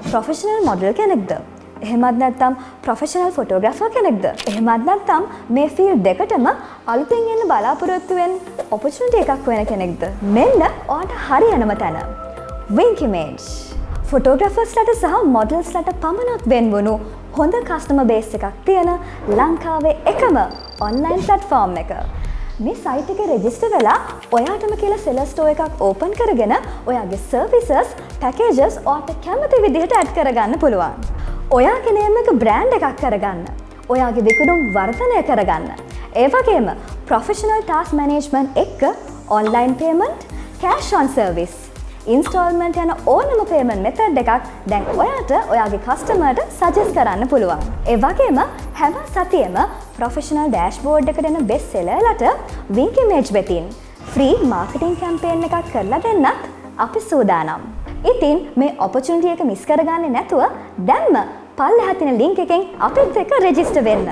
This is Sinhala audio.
ප්‍රොෆෙෂනල් මොඩල් කෙනෙක්ද? එහෙමත් නැත්නම් ප්‍රොෆෙෂනල් ෆොටෝග්‍රැෆර් කෙනෙක්ද? එහෙමත් නැත්නම් මේ ෆීල්ඩ් දෙකටම අලුතෙන් එන්න බලාපොරොත්තු වෙන ඔපචුනිටි එකක් වෙන කෙනෙක්ද? මෙන්න ඔයාට හරියනම තැන. Wink Image. ෆොටෝග්‍රැෆර්ස්ලට සහ මොඩල්ස්ලට පමණක් වෙන් වුණු හොඳ කස්ටමර් බේස් එකක් තියෙන ලංකාවේ එකම ඔන්ලයින් ප්ලැට්ෆෝම් එක. මේ සයිට් එකේ රෙජිස්ටර් වෙලා ඔයාටම කියලා සෙලර් ස්ටෝර් එකක් ඕපන් කරගෙන ඔයාගේ සර්විසස්, පැකේජස් ඔයාට කැමති විදිහට ඇඩ් කරගන්න පුළුවන්. ඔයාගේ නේම් එක බ්‍රෑන්ඩ් එකක් කරගන්න. ඔයාගේ විකුණුම් වර්ධනය කරගන්න. ඒ වගේම ප්‍රොෆෙෂනල් ටාස්ක් මැනේජ්මන්ට් එක්ක online payment, cash on service, installment යන ඕනම පේමන්ට් මෙතඩ් එකක් දැන් ඔයාට ඔයාගේ කස්ටමර්ට සජෙස්ට් කරන්න පුළුවන්. ඒ වගේම හැම සතියෙම ප්‍රොෆෙෂනල් ඩෑෂ්බෝඩ් එකට එන බෙස්ට් සෙලර්ලට Wink Image වෙතින් ෆ්‍රී මාකටිං කැම්පේන් එකක් කරලා දෙන්නත් අපි සූදානම්. ඉතින් මේ ඔපචුනිටි එක මිස් කරගන්නේ නැතුව දැන්ම පල්ලෙහා තියෙන ලින්ක් එකෙන් අපිත් එක්ක රෙජිස්ටර් වෙන්න.